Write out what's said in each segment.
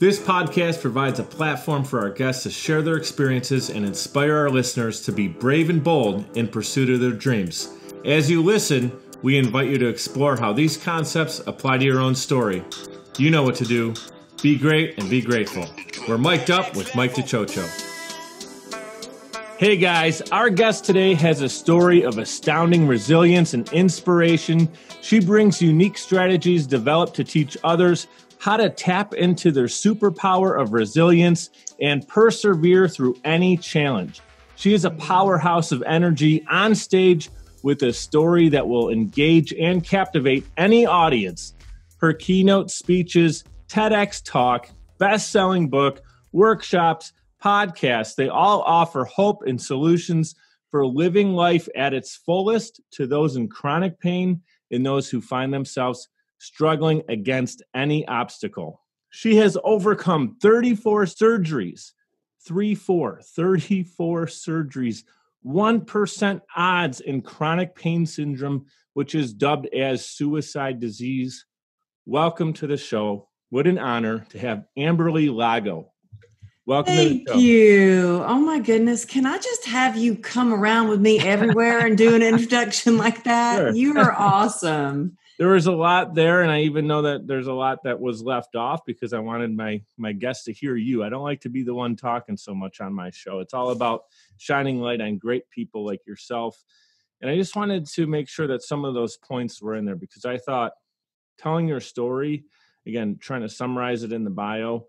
This podcast provides a platform for our guests to share their experiences and inspire our listeners to be brave and bold in pursuit of their dreams. As you listen, we invite you to explore how these concepts apply to your own story. You know what to do. Be great and be grateful. We're mic'd up with Mike DiCioccio. Hey guys, our guest today has a story of astounding resilience and inspiration. She brings unique strategies developed to teach others how to tap into their superpower of resilience and persevere through any challenge. She is a powerhouse of energy on stage with a story that will engage and captivate any audience. Her keynote speeches, TEDx talk, best-selling book, workshops, podcasts, they all offer hope and solutions for living life at its fullest to those in chronic pain and those who find themselves struggling against any obstacle. She has overcome 34 surgeries, 34 surgeries, 1% odds in chronic pain syndrome, which is dubbed as suicide disease. Welcome to the show. What an honor to have Amberly Lago. Welcome to the show. Thank you. Oh my goodness. Can I just have you come around with me everywhere and do an introduction like that? Sure. You are awesome. There was a lot there, and I even know that there's a lot that was left off because I wanted my guests to hear you. I don't like to be the one talking so much on my show. It's all about shining light on great people like yourself. And I just wanted to make sure that some of those points were in there because I thought telling your story, again, trying to summarize it in the bio,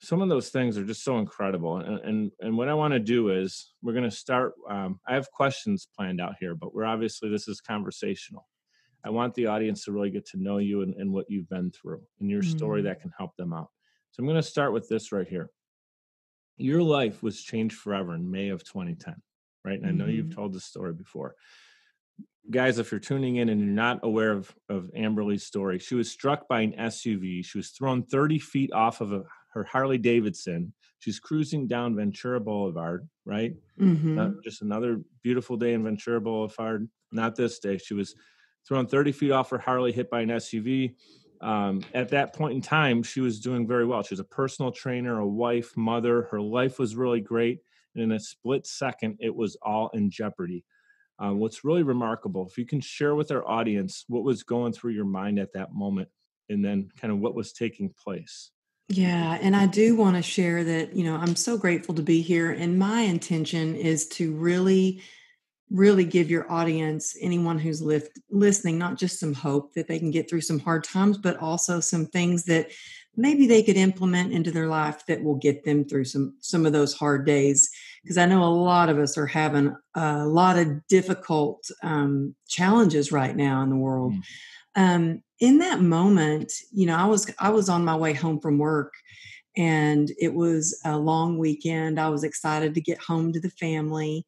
some of those things are just so incredible. And what I want to do is we're going to start. I have questions planned out here, but this is conversational. I want the audience to really get to know you and what you've been through and your story that can help them out. So I'm going to start with this right here. Your life was changed forever in May of 2010, right? And I know you've told this story before. Guys, if you're tuning in and you're not aware of Amberly's story, she was struck by an SUV. She was thrown 30 feet off of her Harley Davidson. She's cruising down Ventura Boulevard, right? Just another beautiful day in Ventura Boulevard. Not this day. She was thrown 30 feet off her Harley, hit by an SUV. At that point in time, she was doing very well. She was a personal trainer, a wife, mother. Her life was really great. And in a split second, it was all in jeopardy. What's really remarkable, if you can share with our audience what was going through your mind at that moment and then kind of what was taking place. Yeah. And I do want to share that, I'm so grateful to be here. And my intention is to really give your audience, anyone who's listening, not just some hope that they can get through some hard times, but also some things that maybe they could implement into their life that will get them through some of those hard days. Because I know a lot of us are having a lot of difficult challenges right now in the world. In that moment, I was on my way home from work, and it was a long weekend. I was excited to get home to the family,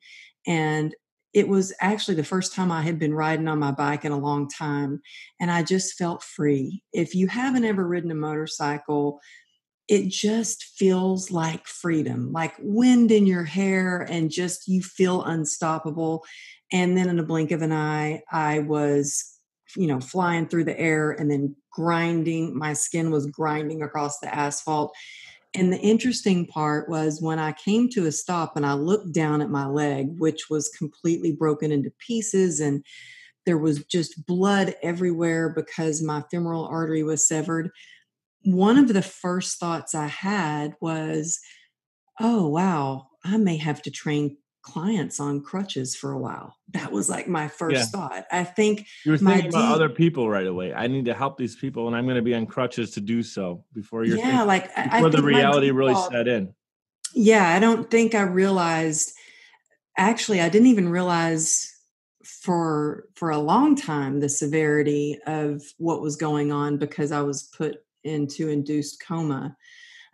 and it was actually the first time I had been riding on my bike in a long time, and I just felt free. If you haven't ever ridden a motorcycle, it just feels like freedom, like wind in your hair, and just you feel unstoppable. And then in a blink of an eye, I was, flying through the air and then my skin was grinding across the asphalt. And the interesting part was when I came to a stop and I looked down at my leg, which was completely broken into pieces, and there was just blood everywhere because my femoral artery was severed. One of the first thoughts I had was, oh, wow, I may have to train clients on crutches for a while. That was like my first thought. I think you were thinking about other people right away. I need to help these people, and I'm going to be on crutches to do so before the reality really set in. Yeah, I don't think I realized. Actually, I didn't even realize for a long time the severity of what was going on because I was put into induced coma.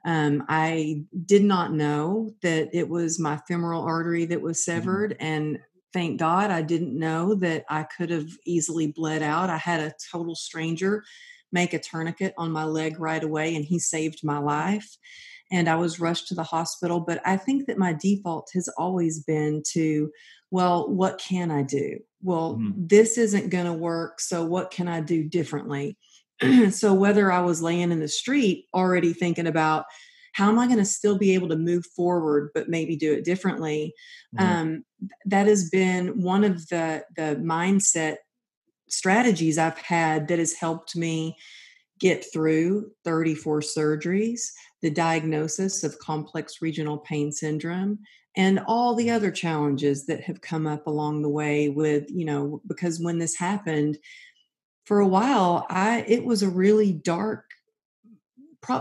I did not know that it was my femoral artery that was severed. And thank God I didn't know that I could have easily bled out. I had a total stranger make a tourniquet on my leg right away, and he saved my life. And I was rushed to the hospital. But I think that my default has always been to, well, what can I do? Well, this isn't going to work. So what can I do differently? So whether I was laying in the street already thinking about how am I going to still be able to move forward, but maybe do it differently, Mhm. that has been one of the mindset strategies I've had that has helped me get through 34 surgeries, the diagnosis of complex regional pain syndrome, and all the other challenges that have come up along the way with, because when this happened, for a while, it was a really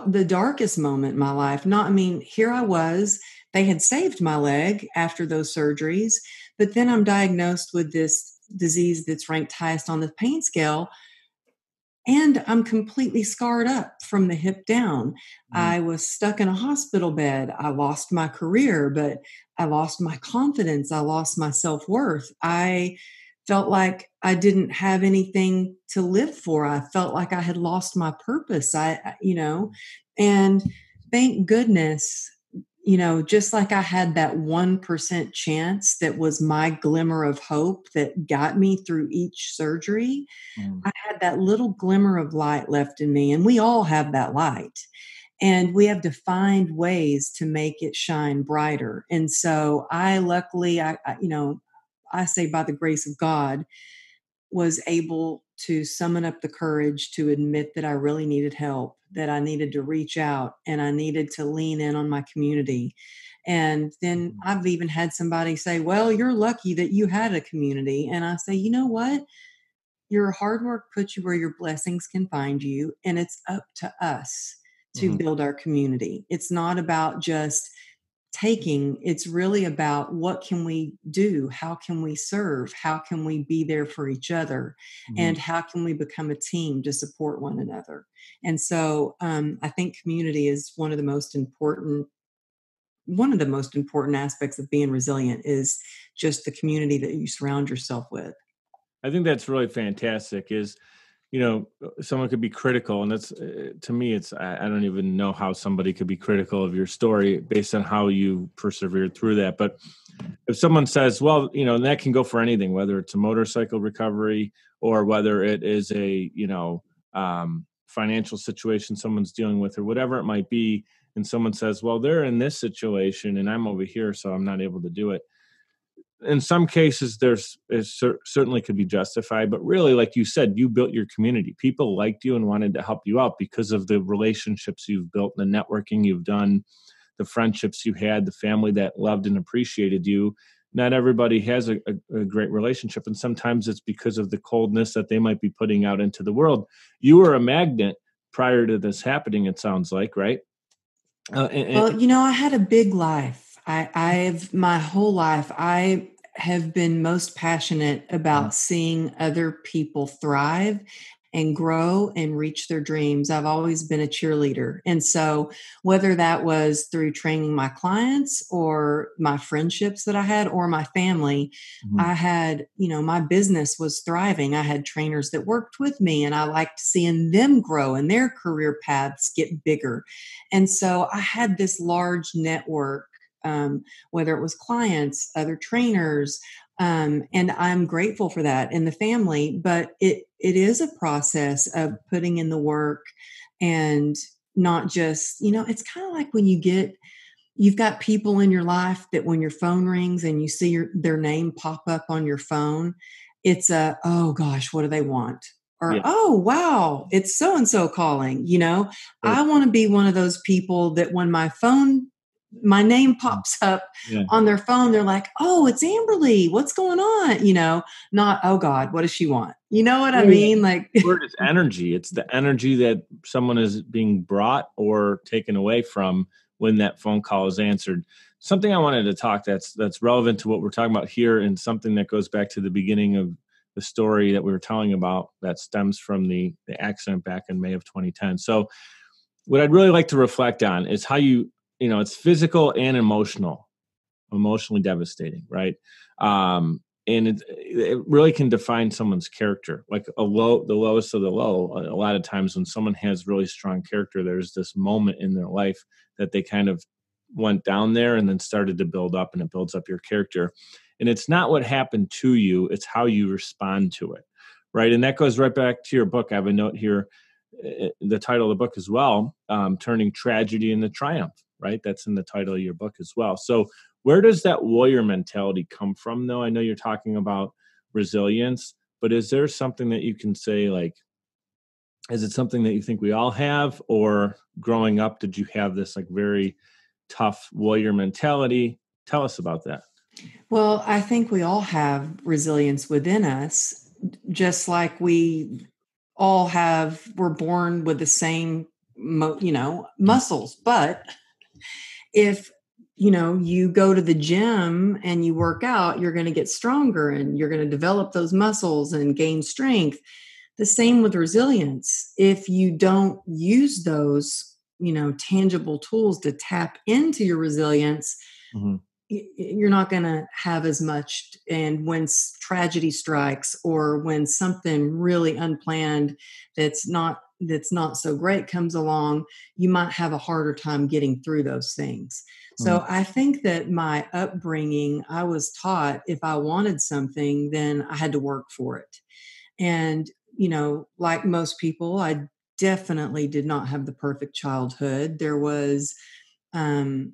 the darkest moment in my life. Not, I mean, here I was, they had saved my leg after those surgeries, but then I'm diagnosed with this disease that's ranked highest on the pain scale, and I'm completely scarred up from the hip down. Mhm. I was stuck in a hospital bed. I lost my career, but I lost my confidence. I lost my self worth. I felt like I didn't have anything to live for. I felt like I had lost my purpose. And thank goodness, just like I had that 1% chance that was my glimmer of hope that got me through each surgery. Mhm. I had that little glimmer of light left in me, and we all have that light. And we have to find ways to make it shine brighter. And so I luckily, I say by the grace of God, was able to summon up the courage to admit that I really needed help, that I needed to reach out and I needed to lean in on my community. And then Mhm. I've even had somebody say, well, you're lucky that you had a community. And I say, you know what? Your hard work puts you where your blessings can find you, and it's up to us to Mhm. build our community. It's not about just taking, it's really about what can we do? How can we serve? How can we be there for each other? Mhm. And how can we become a team to support one another? And so I think community is one of the most important aspects of being resilient is just the community that you surround yourself with. I think that's really fantastic. Someone could be critical, and that's to me, I don't even know how somebody could be critical of your story based on how you persevered through that. But if someone says, well, and that can go for anything, whether it's a motorcycle recovery or whether it is a financial situation someone's dealing with or whatever it might be, and someone says, well, they're in this situation and I'm over here, so I'm not able to do it. In some cases certainly could be justified, but really, like you said, you built your community. People liked you and wanted to help you out because of the relationships you've built, the networking you've done, the friendships you had, the family that loved and appreciated you. Not everybody has a great relationship, and sometimes it's because of the coldness that they might be putting out into the world. You were a magnet prior to this happening, it sounds like, right? Well, I had a big life. I've my whole life, I have been most passionate about seeing other people thrive and grow and reach their dreams. I've always been a cheerleader. And so, whether that was through training my clients or my friendships that I had or my family, Mhm. I had, my business was thriving. I had trainers that worked with me, and I liked seeing them grow and their career paths get bigger. And so I had this large network, whether it was clients, other trainers, and I'm grateful for that in the family. But it is a process of putting in the work and not just, it's kind of like when you've got people in your life that when your phone rings and you see their name pop up on your phone, it's oh gosh, what do they want? Or, Yeah. oh, wow, it's so and so calling. Right. I want to be one of those people that when my name pops up Yeah. on their phone, they're like, oh, it's Amberly. What's going on? Not, oh God, what does she want? You know what I Yeah. mean? Like, Word is energy. It's the energy that someone is being brought or taken away from when that phone call is answered. Something I wanted to talk that's relevant to what we're talking about here, and something that goes back to the beginning of the story that we were telling about that stems from the accident back in May of 2010. So what I'd really like to reflect on is how it's physical and emotionally devastating, right? And it really can define someone's character, like the lowest of the low. A lot of times when someone has really strong character, there's this moment in their life that they kind of went down there and then started to build up, and it builds up your character. And it's not what happened to you, it's how you respond to it, right? And that goes right back to your book. I have a note here. the title of the book as well, turning tragedy into triumph, right? That's in the title of your book as well. So where does that warrior mentality come from, though? I know you're talking about resilience, but is there something that you can say, like, is it something that you think we all have, or growing up, did you have this like very tough warrior mentality? Tell us about that. Well, I think we all have resilience within us, just like we all we're born with the same, muscles. But if, you go to the gym and you work out, you're going to get stronger and you're going to develop those muscles and gain strength. The same with resilience. If you don't use those, tangible tools to tap into your resilience, Mm-hmm. you're not going to have as much. And when tragedy strikes, or when something really unplanned that's not so great comes along, you might have a harder time getting through those things. So I think that my upbringing, I was taught if I wanted something, then I had to work for it. And, like most people, I definitely did not have the perfect childhood. There was, I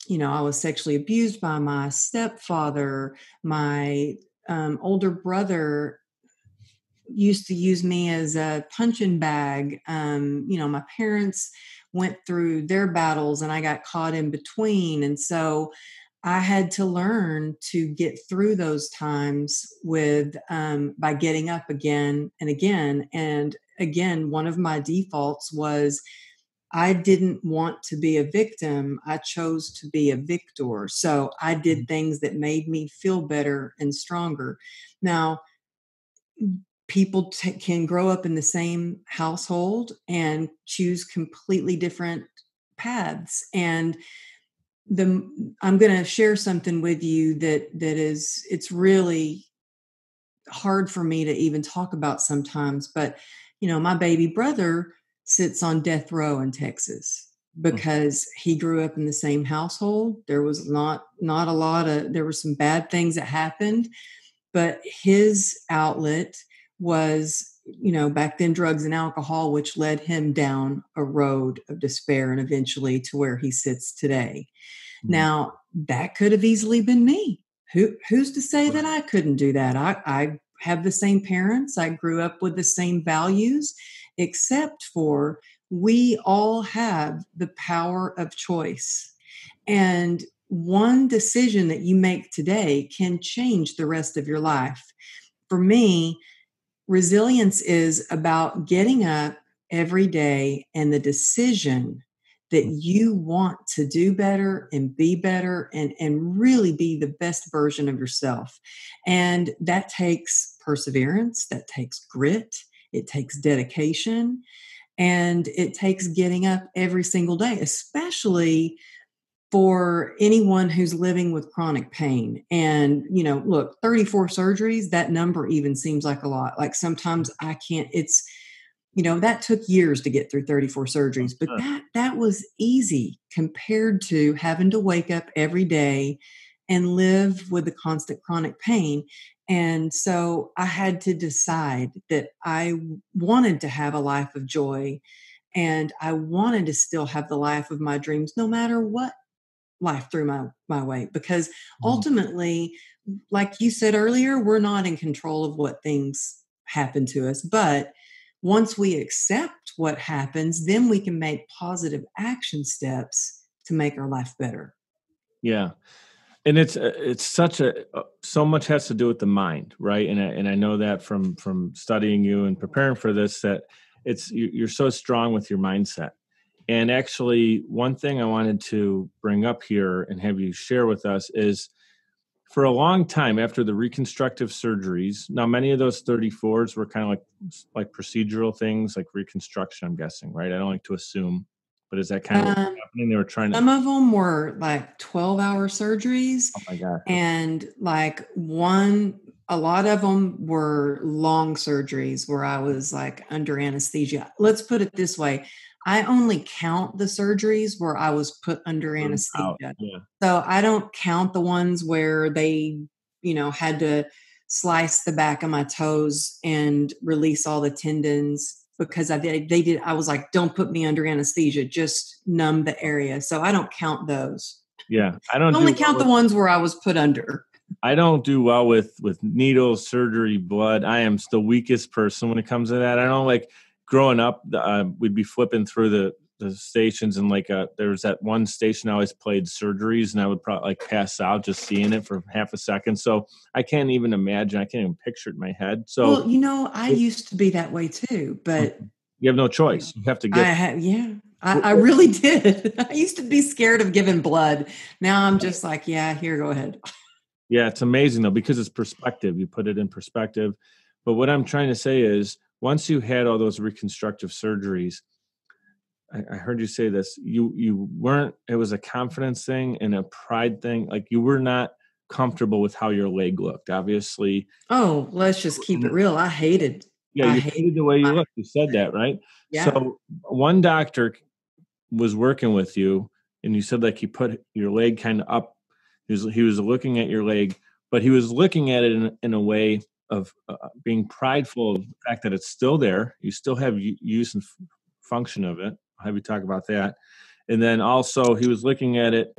was sexually abused by my stepfather. My older brother used to use me as a punching bag. My parents went through their battles and I got caught in between. And so I had to learn to get through those times by getting up again and again. And again, one of my defaults was I didn't want to be a victim. I chose to be a victor. So I did things that made me feel better and stronger. Now, people can grow up in the same household and choose completely different paths. And I'm going to share something with you it's really hard for me to even talk about sometimes. But, my baby brother sits on death row in Texas because he grew up in the same household. There was not a lot of, there were some bad things that happened, but his outlet was, back then, drugs and alcohol, which led him down a road of despair and eventually to where he sits today. Mm-hmm. Now, that could have easily been me. Who's to say that I couldn't do that? I have the same parents. I grew up with the same values, except for we all have the power of choice. And one decision that you make today can change the rest of your life. For me, resilience is about getting up every day and the decision that you want to do better and be better and really be the best version of yourself. And that takes perseverance, that takes grit, it takes dedication, and it takes getting up every single day, especially for anyone who's living with chronic pain. And, look, 34 surgeries, that number even seems like a lot. Like sometimes I can't, that took years to get through 34 surgeries, but that was easy compared to having to wake up every day and live with the constant chronic pain. And so I had to decide that I wanted to have a life of joy, and I wanted to still have the life of my dreams, no matter what life threw my way, because ultimately, like you said earlier, we're not in control of what things happen to us. But once we accept what happens, then we can make positive action steps to make our life better. Yeah. And it's so much has to do with the mind, right? And I know that from studying you and preparing for this, that you're so strong with your mindset. And actually, one thing I wanted to bring up here and have you share with us is, for a long time after the reconstructive surgeries, now many of those 34s were kind of like procedural things, like reconstruction, I'm guessing, right? I don't like to assume, but is that kind of what's happening? They were trying to... Some of them were like 12-hour surgeries. Oh my God. And a lot of them were long surgeries where I was like under anesthesia. Let's put it this way. I only count the surgeries where I was put under anesthesia. Yeah. So I don't count the ones where they, had to slice the back of my toes and release all the tendons because they did. I was like, don't put me under anesthesia, just numb the area. So I don't count those. Yeah, I only count the ones where I was put under. I don't do well with needles, surgery, blood. I am the weakest person when it comes to that. I don't like growing up. We'd be flipping through the stations, and there was that one station I always played surgeries, and I would probably like pass out just seeing it for half a second. So I can't even imagine. I can't even picture it in my head. So well, I used to be that way too, but you have no choice. You have to get. I really did. I used to be scared of giving blood. Now I'm just like, yeah, here, go ahead. Yeah, it's amazing though, because it's perspective. You put it in perspective. But what I'm trying to say is, once you had all those reconstructive surgeries, I heard you say this, you weren't, it was a confidence thing and a pride thing. Like, you were not comfortable with how your leg looked, obviously. Oh, let's just keep it real. I hated. Yeah, you hated the way you looked. You said that, right? Yeah. So one doctor was working with you, and you said like he put your leg kind of up. He was looking at your leg, but he was looking at it in a way of being prideful of the fact that it's still there. You still have use and function of it. I'll have you talk about that. And then also he was looking at it.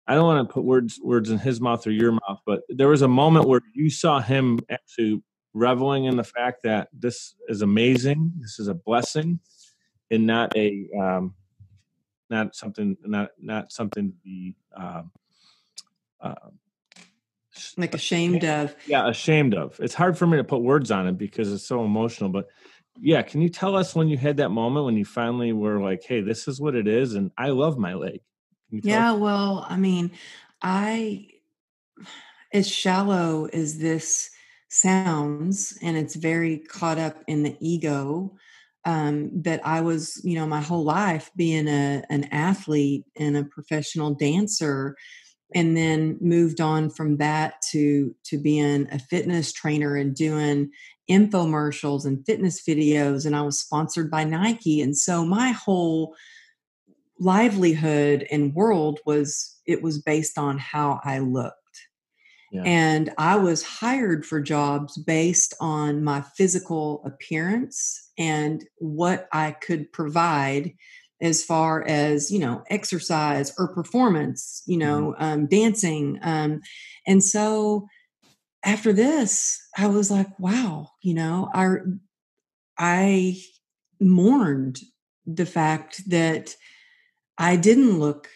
I don't want to put words in his mouth or your mouth, but there was a moment where you saw him actually reveling in the fact that this is amazing. This is a blessing, and not something to be like ashamed of. Yeah, ashamed of. It's hard for me to put words on it because it's so emotional. But yeah, can you tell us when you had that moment when you finally were like, hey, this is what it is, and I love my leg? Yeah, well, I mean, as shallow as this sounds, and it's very caught up in the ego, that I was, my whole life being an athlete and a professional dancer, and then moved on from that to being a fitness trainer and doing infomercials and fitness videos, and I was sponsored by Nike. And so my whole livelihood and world was based on how I looked. Yeah. And I was hired for jobs based on my physical appearance and what I could provide as far as, exercise or performance, dancing. And so after this, I was like, wow, I mourned the fact that I didn't look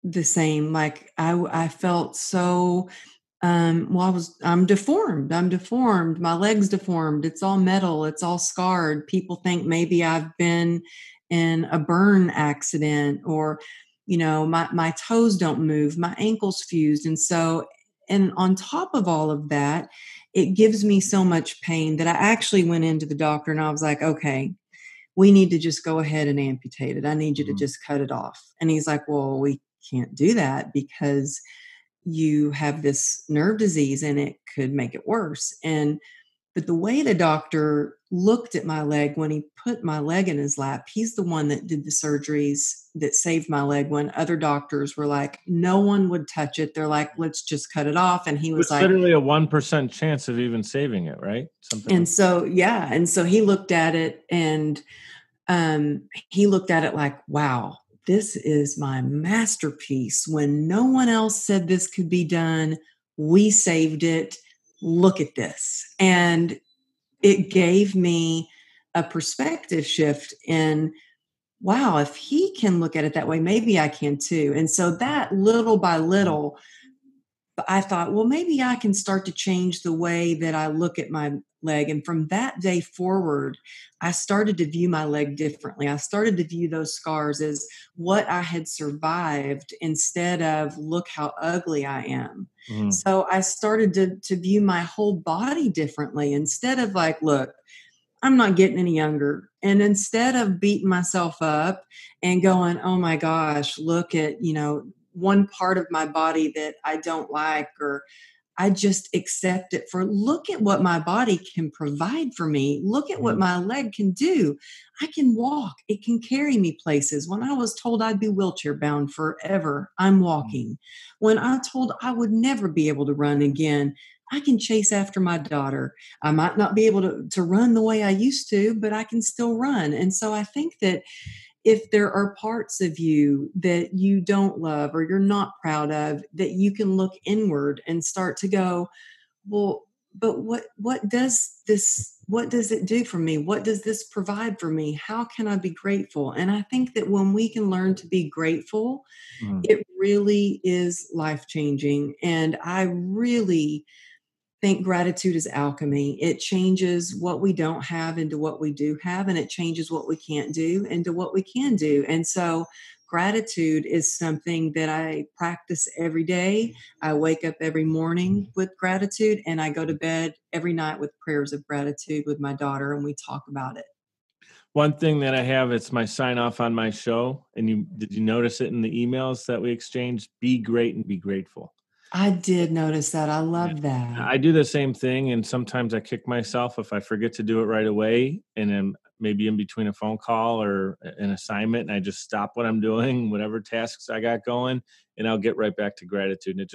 the same. Like I felt so, I'm deformed. My leg's deformed. It's all metal. It's all scarred. People think maybe I've been in a burn accident, or, my toes don't move, my ankle's fused. And on top of all of that, it gives me so much pain that I actually went into the doctor and I was like, okay, we need to just go ahead and amputate it. I need you to just cut it off. And he's like, well, we can't do that because you have this nerve disease and it could make it worse. But the way the doctor looked at my leg when he put my leg in his lap, he's the one that did the surgeries that saved my leg when other doctors were like, no one would touch it. They're like, let's just cut it off. And he was like, literally a 1% chance of even saving it, right? And so he looked at it and he looked at it like, wow, this is my masterpiece. When no one else said this could be done, we saved it. Look at this. And it gave me a perspective shift in, wow, if he can look at it that way, maybe I can too. And so that little by little, I thought, well, maybe I can start to change the way that I look at my leg. And from that day forward, I started to view my leg differently. I started to view those scars as what I had survived instead of look how ugly I am. Mm-hmm. So I started to view my whole body differently instead of like, look, I'm not getting any younger. And instead of beating myself up and going, oh my gosh, look at, one part of my body that I don't like, or I just accept it for, look at what my body can provide for me. Look at what my leg can do. I can walk. It can carry me places. When I was told I'd be wheelchair bound forever, I'm walking. When I told I would never be able to run again, I can chase after my daughter. I might not be able to run the way I used to, but I can still run. And so I think that if there are parts of you that you don't love or you're not proud of, that you can look inward and start to go, well, but what does it do for me? What does this provide for me? How can I be grateful? And I think that when we can learn to be grateful, Mhm. it really is life changing. And I really think gratitude is alchemy. It changes what we don't have into what we do have, and it changes what we can't do into what we can do. And so, gratitude is something that I practice every day. I wake up every morning with gratitude, and I go to bed every night with prayers of gratitude with my daughter, and we talk about it. One thing that I have, it's my sign off on my show. And did you notice it in the emails that we exchanged? Be great and be grateful. I did notice that. I Yeah. love that. I do the same thing, and sometimes I kick myself if I forget to do it right away, and then maybe in between a phone call or an assignment, and I just stop what I'm doing, whatever tasks I got going, and I'll get right back to gratitude. And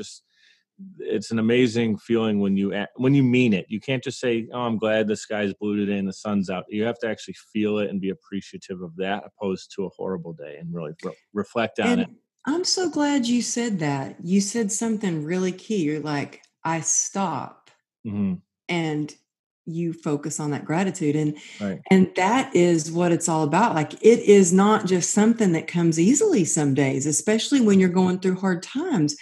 it's an amazing feeling when when you mean it. You can't just say, "Oh, I'm glad the sky's blue today and the sun's out." You have to actually feel it and be appreciative of that, opposed to a horrible day, and really reflect on it. And I'm so glad you said that. You said something really key. You're like, I stop Hmm. and you focus on that gratitude. Right. And that is what it's all about. Like it is not just something that comes easily some days, especially when you're going through hard times.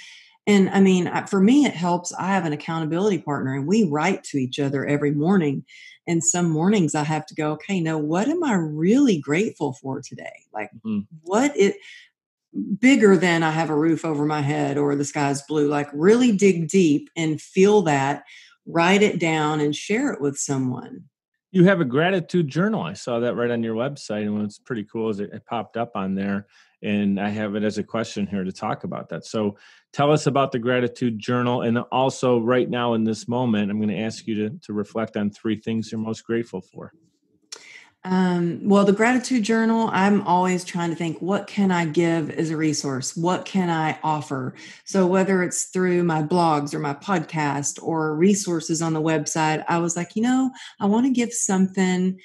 And I mean, for me, it helps. I have an accountability partner and we write to each other every morning. And some mornings I have to go, okay, no, what am I really grateful for today? Like, Mhm. what it bigger than I have a roof over my head or the sky's blue, like really dig deep and feel that, write it down and share it with someone. You have a gratitude journal. I saw that right on your website, and what's pretty cool is it popped up on there, and I have it as a question here to talk about that. So, tell us about the gratitude journal, and also right now in this moment, I'm going to ask you to reflect on three things you're most grateful for. Well, the gratitude journal, I'm always trying to think, what can I give as a resource? What can I offer? So, whether it's through my blogs or my podcast or resources on the website, I was like, I want to give something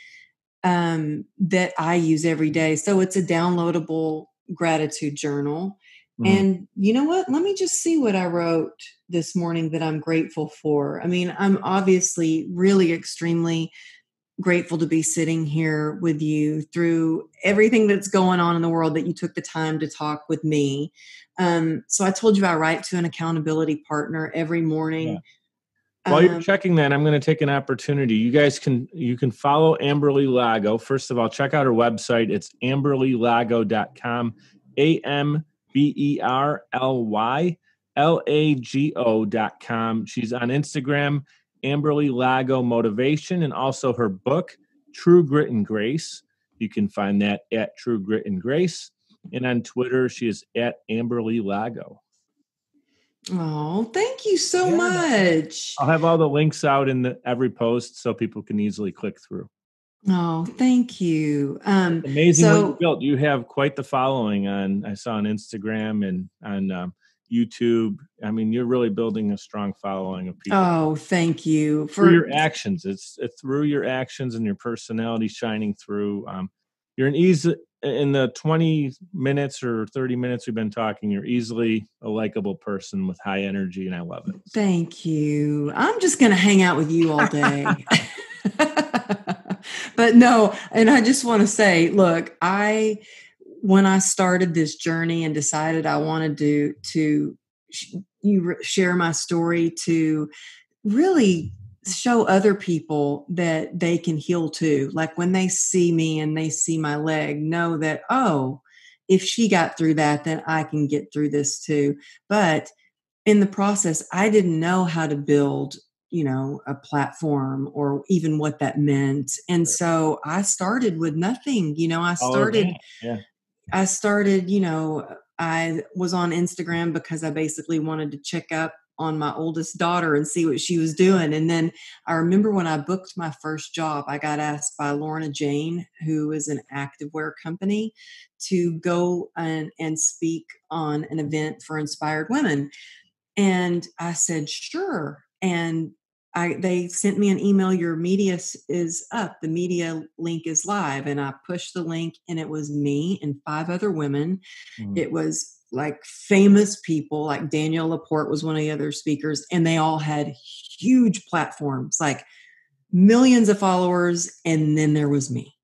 that I use every day. So, it's a downloadable gratitude journal. Mhm. And you know what? Let me just see what I wrote this morning that I'm grateful for. I mean, I'm obviously really extremely grateful to be sitting here with you through everything that's going on in the world, that you took the time to talk with me. So I told you I write to an accountability partner every Yeah. morning. While you're Um, checking that, I'm going to take an opportunity. You can follow Amberly Lago. First of all, check out her website. It's amberlylago.com. AMBERLYLAGO.com. She's on Instagram, Amberly Lago Motivation, and also her book, True Grit and Grace. You can find that at True Grit and Grace. And on Twitter, she is at Amberly Lago. oh, thank you so Yeah, no problem. much. I'll have all the links out in every post so people can easily click through. Oh, thank you. It's amazing what you So built. You have quite the following I saw on Instagram and on YouTube. I mean, you're really building a strong following of people oh, thank you through for your actions. It's through your actions and your personality shining through. You're an easy in the 20 minutes or 30 minutes we've been talking. You're easily a likable person with high energy, and I love it. thank you. I'm just going to hang out with you all day. But no, and I just want to say, look, when I started this journey and decided I wanted to share my story, to really show other people that they can heal too. Like when they see me and they see my leg, know that, oh, if she got through that, then I can get through this too. But in the process, I didn't know how to build, a platform or even what that meant. And so I started with nothing. All organic. Yeah. I started, I was on Instagram because I basically wanted to check up on my oldest daughter and see what she was doing. And then I remember when I booked my first job, I got asked by Lorna Jane, who is an activewear company, to go and speak on an event for inspired women. And I said, sure. and they sent me an email, your media is up. The media link is live. And I pushed the link, and it was me and 5 other women. Mhm. It was like famous people, like Danielle Laporte was one of the other speakers, and they all had huge platforms, like millions of followers. And then there was me.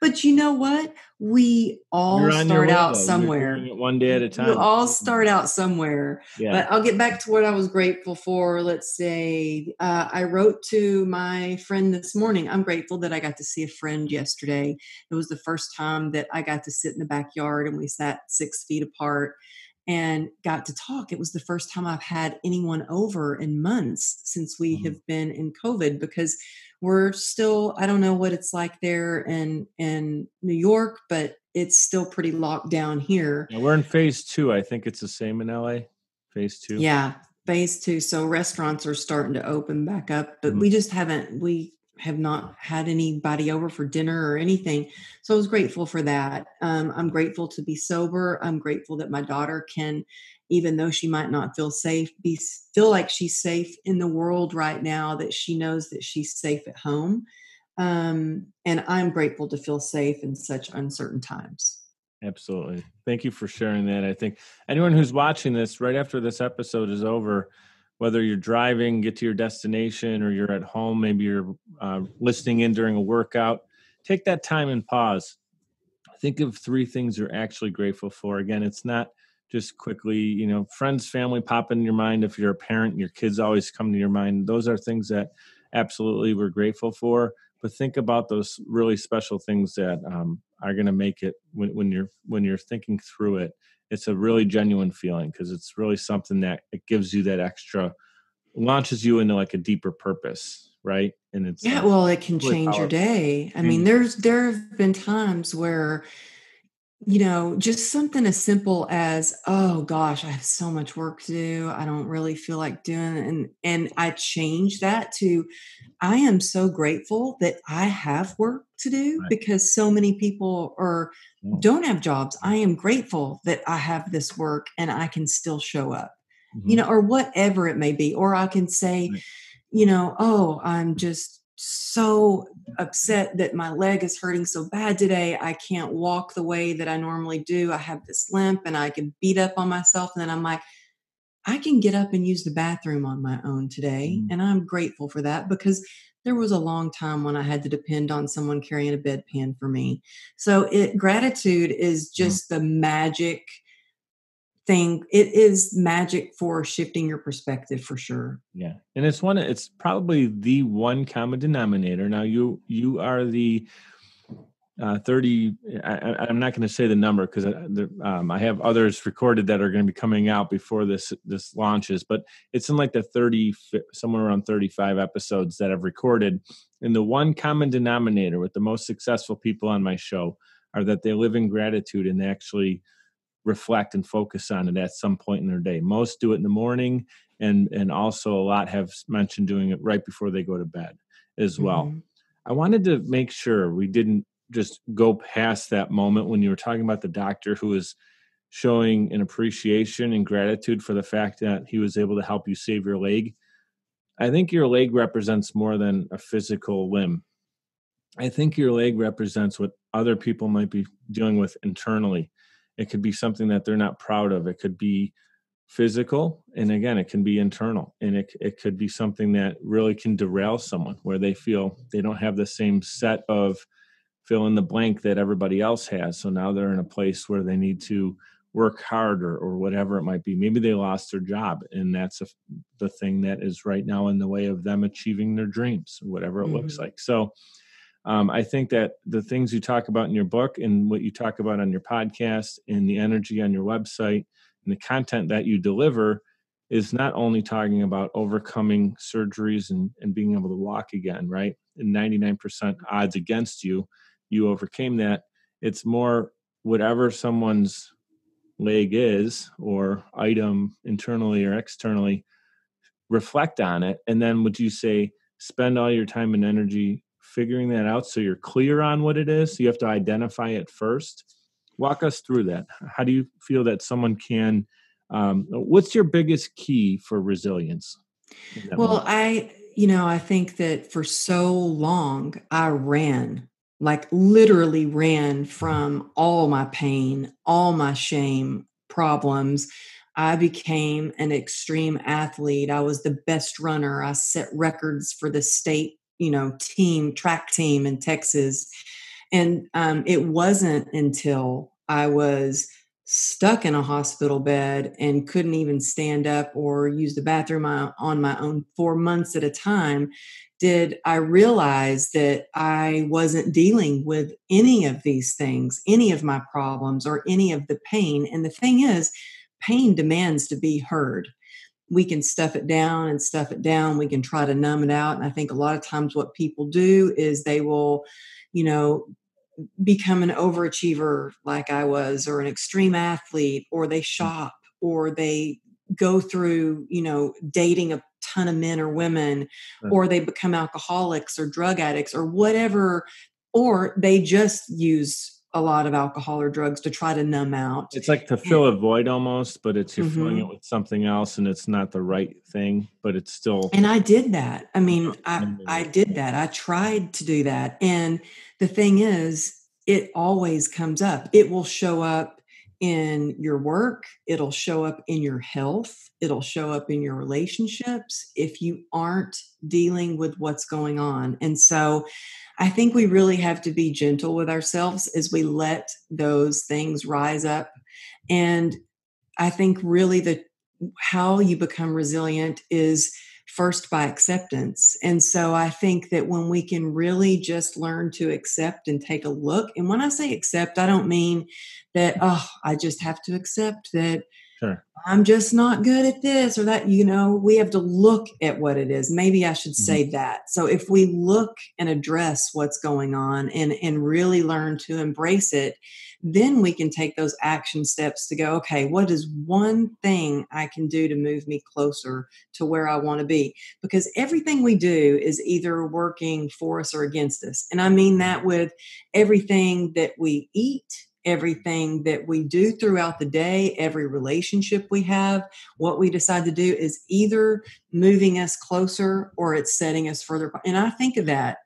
But you know what? We all You're on your start way, out though. You're doing somewhere. it one day at a You time. all start out somewhere. Yeah. But I'll get back to what I was grateful for. Let's say I wrote to my friend this morning. I'm grateful that I got to see a friend yesterday. It was the first time that I got to sit in the backyard, and we sat 6 feet apart and got to talk. It was the first time I've had anyone over in months since we have been in COVID, because we're still, I don't know what it's like there in New York, but it's still pretty locked down here. Yeah, we're in phase 2. I think it's the same in LA. Phase 2. Yeah, phase 2. So restaurants are starting to open back up, but Mhm. we have not had anybody over for dinner or anything. So I was grateful for that. I'm grateful to be sober. I'm grateful that my daughter can, even though she might not feel safe, feel like she's safe in the world right now, that she knows that she's safe at home. And I'm grateful to feel safe in such uncertain times. Absolutely. Thank you for sharing that. I think anyone who's watching this right after this episode is over, whether you're driving, get to your destination, or you're at home, maybe you're listening in during a workout, take that time and pause. Think of 3 things you're actually grateful for. Again, it's not just quickly, friends, family pop in your mind. If you're a parent, your kids always come to your mind. Those are things that absolutely we're grateful for. But think about those really special things that are going to make it when you're thinking through it. It's a really genuine feeling, because it's really something that it gives you that extra, launches you into like a deeper purpose, right? And it's Yeah, well, it can really change your powerful. day. I mean, Mm. there have been times where, just something as simple as, oh gosh, I have so much work to do. I don't really feel like doing it. And I changed that to, I am so grateful that I have work to do, Right. because so many people Mm. don't have jobs. I am grateful that I have this work and I can still show up, Mhm. or whatever it may be. Or I can say, Right. oh, I'm just so upset that my leg is hurting so bad today. I can't walk the way that I normally do. I have this limp and I can beat up on myself. And then I'm like, I can get up and use the bathroom on my own today. Mm. And I'm grateful for that, because there was a long time when I had to depend on someone carrying a bedpan for me. So gratitude is Mhm. just the magic thing. It is magic for shifting your perspective, for sure. Yeah, and it's probably the one common denominator. Now you are the 30. I'm not going to say the number, because I have others recorded that are going to be coming out before this launches, but it's in like the 30, somewhere around 35 episodes that I've recorded. And the one common denominator with the most successful people on my show are that they live in gratitude, and they actually reflect and focus on it at some point in their day. Most do it in the morning, and also a lot have mentioned doing it right before they go to bed as well. Mhm. I wanted to make sure we didn't just go past that moment when you were talking about the doctor who was showing an appreciation and gratitude for the fact that he was able to help you save your leg. I think your leg represents more than a physical limb. I think your leg represents what other people might be dealing with internally. It could be something that they're not proud of. It could be physical, and again, it can be internal, and it could be something that really can derail someone, where they feel they don't have the same set of fill in the blank that everybody else has. So now they're in a place where they need to work harder, or whatever it might be. Maybe they lost their job, and that's the thing that is right now in the way of them achieving their dreams, whatever it looks Mhm. like. So I think that the things you talk about in your book, and what you talk about on your podcast, and the energy on your website, and the content that you deliver, is not only talking about overcoming surgeries and being able to walk again, right? And 99% odds against you, you overcame that. It's more, whatever someone's leg is, or item internally or externally, reflect on it. And then would you say spend all your time and energy figuring that out, so you're clear on what it is? So you have to identify it first. Walk us through that. How do you feel that someone can, what's your biggest key for resilience? in that Well, moment? I think that for so long I ran, like literally ran from all my pain, all my shame, problems. I became an extreme athlete. I was the best runner. I set records for the state, track team in Texas. And it wasn't until I was stuck in a hospital bed and couldn't even stand up or use the bathroom on my own for months at a time did I realize that I wasn't dealing with any of these things, any of my problems, or any of the pain. And the thing is, pain demands to be heard. We can stuff it down and stuff it down. We can try to numb it out. And I think a lot of times what people do is they will, you know, become an overachiever like I was, or an extreme athlete, or they shop, or they go through, dating a ton of men or women, Sure. or they become alcoholics or drug addicts or whatever, or they just use a lot of alcohol or drugs to try to numb out. It's like to fill a void almost, but it's you're filling it Mhm. with something else, and it's not the right thing, but it's still And I did that. I mean, I numbing did that. I tried to do that. And the thing is, it always comes up. It will show up in your work, it'll show up in your health, it'll show up in your relationships if you aren't dealing with what's going on. And so I think we really have to be gentle with ourselves as we let those things rise up. And I think really the how you become resilient is first by acceptance. And so I think that when we can really just learn to accept and take a look, and when I say accept, I don't mean that, oh, I just have to accept that sure. I'm just not good at this or that. We have to look at what it is. Maybe I should Mhm. say that. So if we look and address what's going on and really learn to embrace it, then we can take those action steps to go, okay, what is one thing I can do to move me closer to where I want to be? Because everything we do is either working for us or against us. And I mean that with everything that we eat, everything that we do throughout the day, every relationship we have, what we decide to do is either moving us closer or it's setting us further. And I think of that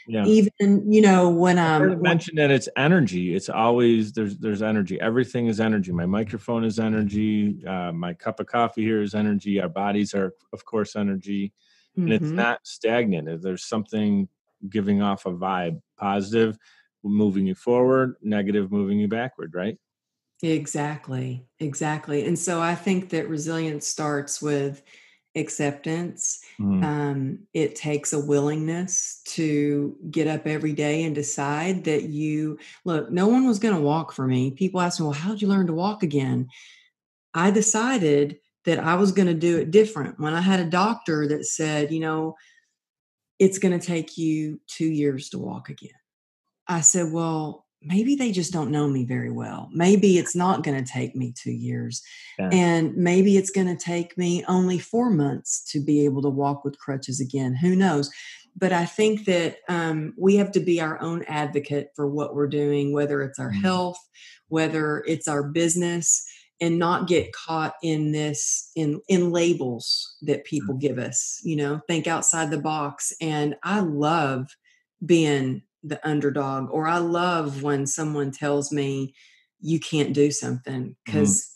Yeah. even, when I've I'm, heard it mentioned that it's energy. It's always there's energy. Everything is energy. My microphone is energy. My cup of coffee here is energy. Our bodies are, of course, energy, and it's Mhm. not stagnant. There's something giving off a vibe, positive, moving you forward, negative, moving you backward. Right? Exactly, exactly. And so I think that resilience starts with acceptance. Mhm. It takes a willingness to get up every day and decide that you look, no one was going to walk for me. People ask me, well, how'd you learn to walk again? I decided that I was going to do it different. When I had a doctor that said, it's going to take you 2 years to walk again. I said, well, maybe they just don't know me very well. Maybe it's not going to take me 2 years. Yeah. And maybe it's going to take me only 4 months to be able to walk with crutches again. Who knows? But I think that we have to be our own advocate for what we're doing, whether it's our Mhm. health, whether it's our business, and not get caught in this in labels that people give us. Think outside the box. And I love being the underdog, or I love when someone tells me you can't do something, Mhm. because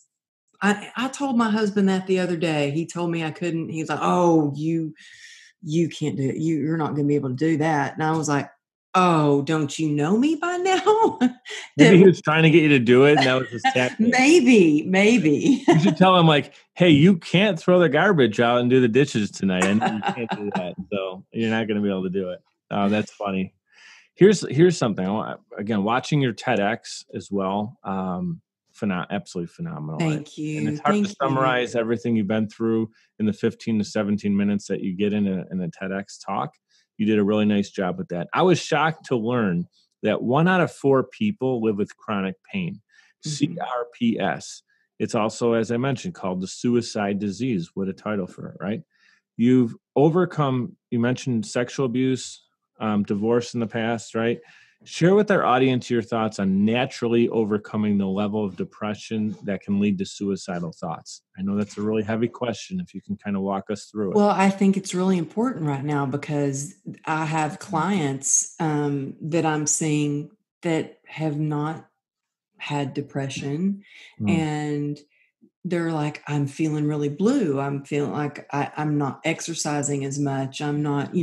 I told my husband that the other day. He told me I couldn't. He's like, "Oh, you can't do it. You're not going to be able to do that." And I was like, "Oh, don't you know me by now?" Maybe that he was trying to get you to do it, and that was his tactic. maybe. You should tell him like, "Hey, you can't throw the garbage out and do the dishes tonight. I know you can't do that, so you're not going to be able to do it." Oh, that's funny. Here's something. Again, watching your TEDx as well. Absolutely phenomenal. Thank And you, it's hard to thank you. summarize everything you've been through in the 15 to 17 minutes that you get in a TEDx talk. You did a really nice job with that. I was shocked to learn that 1 out of 4 people live with chronic pain, Mhm. CRPS. It's also, as I mentioned, called the suicide disease. What a title for it, right? You've overcome, you mentioned sexual abuse, divorce in the past, right? Share with our audience your thoughts on naturally overcoming the level of depression that can lead to suicidal thoughts. I know that's a really heavy question. If you can kind of walk us through it. Well, I think it's really important right now because I have clients that I'm seeing that have not had depression, Mm. and they're like, I'm feeling really blue. I'm feeling like I'm not exercising as much. I'm not,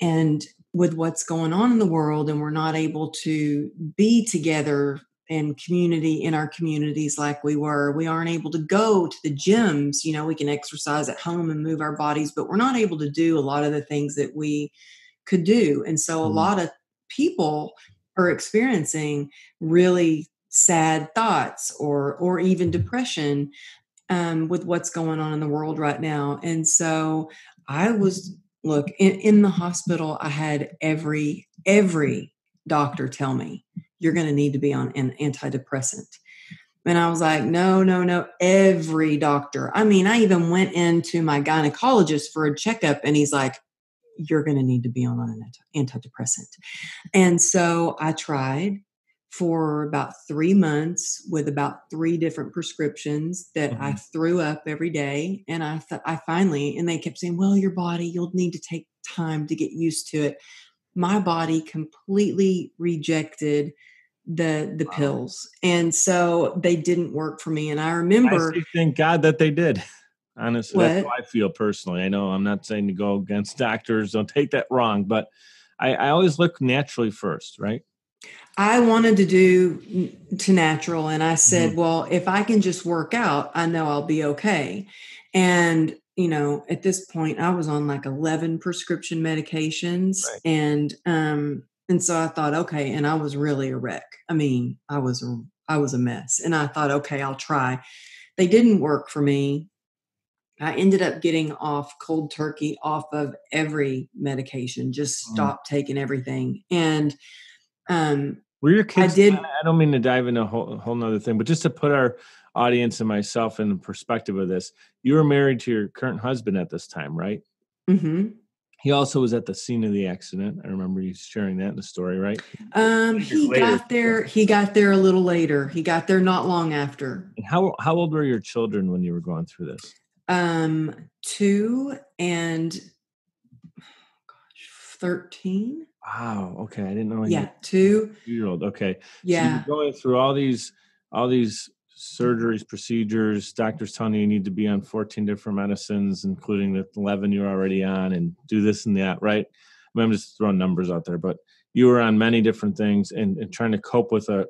and with what's going on in the world, and we're not able to be together in community in our communities like we were. We aren't able to go to the gyms. We can exercise at home and move our bodies, but we're not able to do a lot of the things that we could do. And so a Mm. lot of people are experiencing really sad thoughts or even depression with what's going on in the world right now. And so I was look in the hospital. I had every doctor tell me you're going to need to be on an antidepressant. And I was like, no, no, no. Every doctor. I mean, I even went into my gynecologist for a checkup, and he's like, you're going to need to be on an antidepressant. And so I tried for about 3 months with about 3 different prescriptions that I Mhm. threw up every day. And I finally, and they kept saying, well, your body, you'll need to take time to get used to it. My body completely rejected the Wow. pills. And so they didn't work for me. And I I remember say thank God that they did. Honestly, that's how what I feel personally. I know I'm not saying to go against doctors. Don't take that wrong, but I always look naturally first, right? I wanted to do to natural, and I Mhm. said, well, if I can just work out, I know I'll be okay. And at this point I was on like 11 prescription medications, Right. and so I thought, okay, and I was really a wreck. I mean, I was a mess, and I thought, okay, I'll try. They didn't work for me. I ended up getting off cold turkey off of every medication, just Mm. stopped taking everything. And um Were your I kids did. I don't mean to dive into a whole nother thing, but just to put our audience and myself in the perspective of this, you were married to your current husband at this time, right? Mhm. He also was at the scene of the accident. I remember you sharing that in the story, right? Years He later. got there. He got there a little later. He got there not long after. And how old were your children when you were going through this? 2 and 13. Wow. Okay. I didn't know you were Yeah, 2. 2-year-old. Okay. So you're Yeah. going through all these surgeries, procedures, doctors telling you need to be on 14 different medicines, including the 11 you're already on, and do this and that, right? I mean, I'm just throwing numbers out there, but you were on many different things and trying to cope with a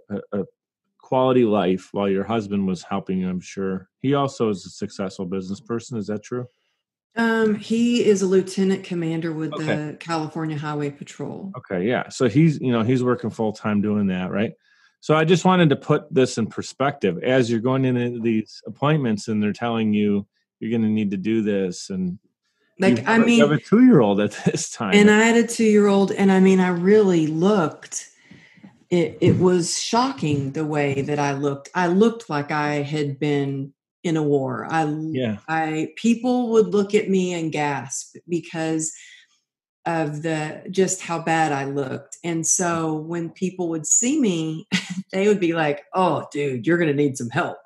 quality life while your husband was helping you, I'm sure. He also is a successful business person. Is that true? He is a lieutenant commander with Okay. the California Highway Patrol. Okay, yeah. So he's working full time doing that, right? So I just wanted to put this in perspective as you're going into these appointments and they're telling you you're going to need to do this, and you Like, I have you have mean, a 2-year-old at this time. and I had a 2-year-old, and I mean, I really looked. It was shocking the way that I looked. I looked like I had been in a war. Yeah. I people would look at me and gasp because of the just how bad I looked. And so when people would see me, they would be like, "Oh, dude, you're going to need some help."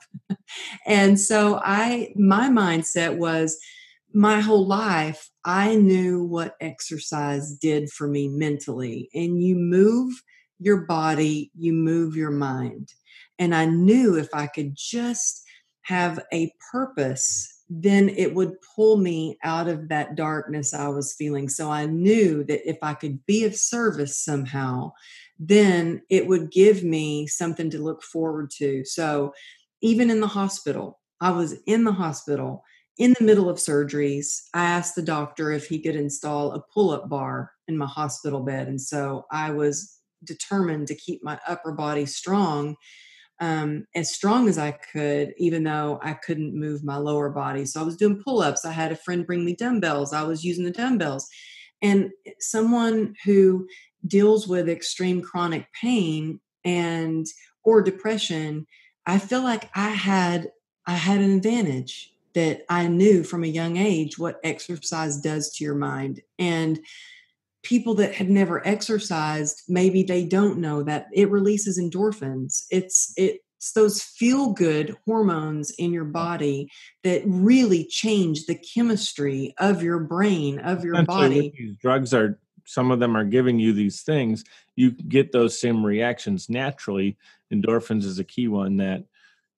And so my mindset was my whole life, I knew what exercise did for me mentally. And you move your body, you move your mind. And I knew if I could just have a purpose, then it would pull me out of that darkness I was feeling. So I knew that if I could be of service somehow, then it would give me something to look forward to. So even in the hospital, I was in the hospital in the middle of surgeries. I asked the doctor if he could install a pull up bar in my hospital bed. And so I was determined to keep my upper body as strong as I could, even though I couldn't move my lower body. So I was doing pull ups. I had a friend bring me dumbbells. I was using the dumbbells. And someone who deals with extreme chronic pain and or depression, I feel like I had an advantage that I knew from a young age what exercise does to your mind. And people that had never exercised, maybe they don't know that it releases endorphins. It's those feel good hormones in your body that really change the chemistry of your brain, of your Essentially, what body. these drugs are, some of them are giving you these things. You get those same reactions naturally. Endorphins is a key one that,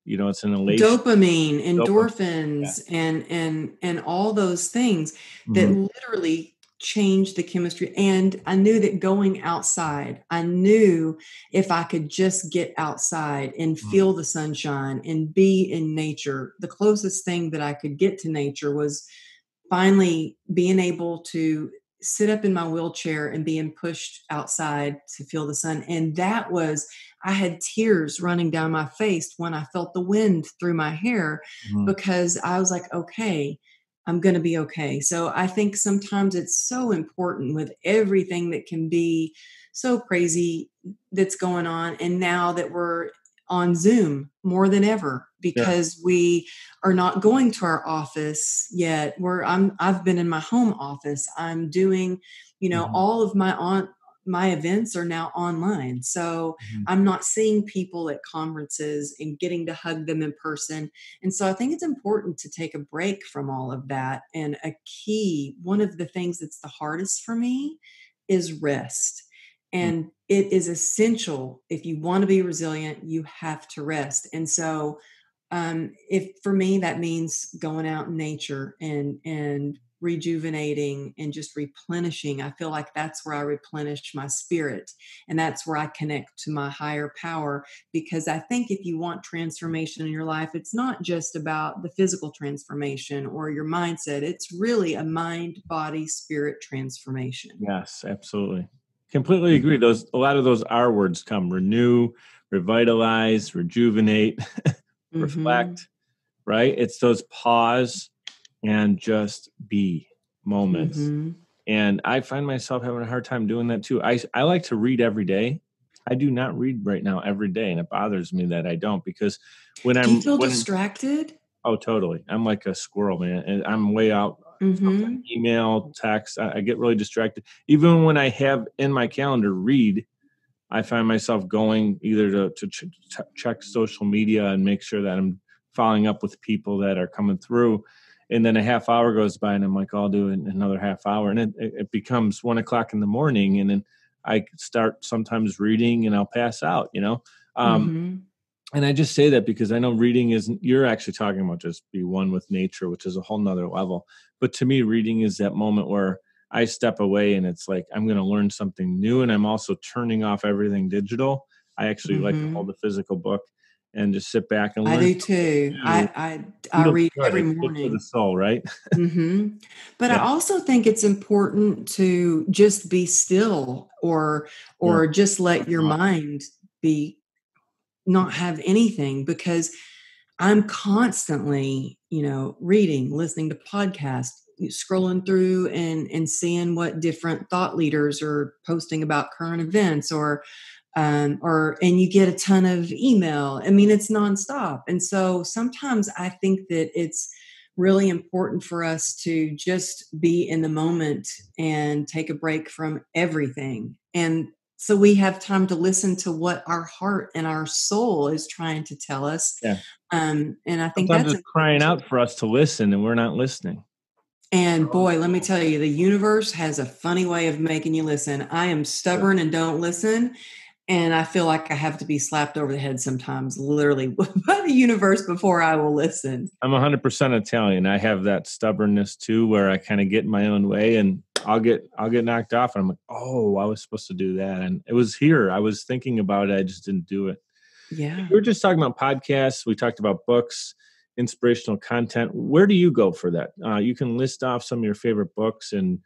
it's an elation. Dopamine, Dopamine. Yeah. endorphins, and all those things that Mhm. literally change the chemistry. And I knew that going outside, I knew if I could just get outside and Mhm. feel the sunshine and be in nature, the closest thing that I could get to nature was finally being able to sit up in my wheelchair and being pushed outside to feel the sun. And that was, I had tears running down my face when I felt the wind through my hair, Mhm. because I was like, okay, I'm going to be okay. So I think sometimes it's so important with everything that can be so crazy that's going on. And now that we're on Zoom more than ever, Sure. because we are not going to our office yet. I've been in my home office. I'm doing, Mhm. all of my events are now online. So Mhm. I'm not seeing people at conferences and getting to hug them in person. And so I think it's important to take a break from all of that. And one of the things that's the hardest for me is rest. Mhm. And it is essential. If you want to be resilient, you have to rest. And so if for me that means going out in nature and rejuvenating and just replenishing. I feel like that's where I replenish my spirit, and that's where I connect to my higher power. Because I think if you want transformation in your life, it's not just about the physical transformation or your mindset. It's really a mind, body, spirit transformation. Yes, absolutely. Completely agree. A lot of those R words come: renew, revitalize, rejuvenate, Mm-hmm. reflect, right? It's those pause and just be moments. Mm-hmm. And I find myself having a hard time doing that too. I like to read every day. I do not read right now every day, and it bothers me that I don't, because Do you feel distracted? oh, totally. I'm like a squirrel, man, and I'm way out. Something Mm-hmm. email, text. I get really distracted. Even when I have in my calendar read, I find myself going either to check social media and make sure that I'm following up with people that are coming through. And then a half hour goes by and I'm like, I'll do it in another half hour. And it becomes 1 o'clock in the morning. And then I start sometimes reading and I'll pass out. Um, Mm-hmm. and I just say that because I know reading isn't, you're actually talking about just be one with nature, which is a whole nother level. But to me, reading is that moment where I step away and it's like, I'm going to learn something new. And I'm also turning off everything digital. I actually like to hold Mm-hmm. a physical book and just sit back and I learn do something too. new. I Feels read good. every It's good for the morning. soul, right? Hmm. But I Yeah. also think it's important to just be still, Sure. or just let your mind be, not have anything, because I'm constantly, reading, listening to podcasts, scrolling through and seeing what different thought leaders are posting about current events, and you get a ton of email. I mean, it's nonstop. And so sometimes I think that it's really important for us to just be in the moment and take a break from everything. And so we have time to listen to what our heart and our soul is trying to tell us. Yeah. And I think Sometimes that's it's important crying too. out for us to listen and we're not listening. And boy, let me tell you, the universe has a funny way of making you listen. I am stubborn and don't listen. And I feel like I have to be slapped over the head sometimes, literally, by the universe before I will listen. I'm 100% Italian. I have that stubbornness too, where I kind of get in my own way, and I'll get knocked off, and I'm like, oh, I was supposed to do that, and it was here. I was thinking about it, I just didn't do it. Yeah. We were just talking about podcasts. We talked about books, inspirational content. Where do you go for that? You can list off some of your favorite books, and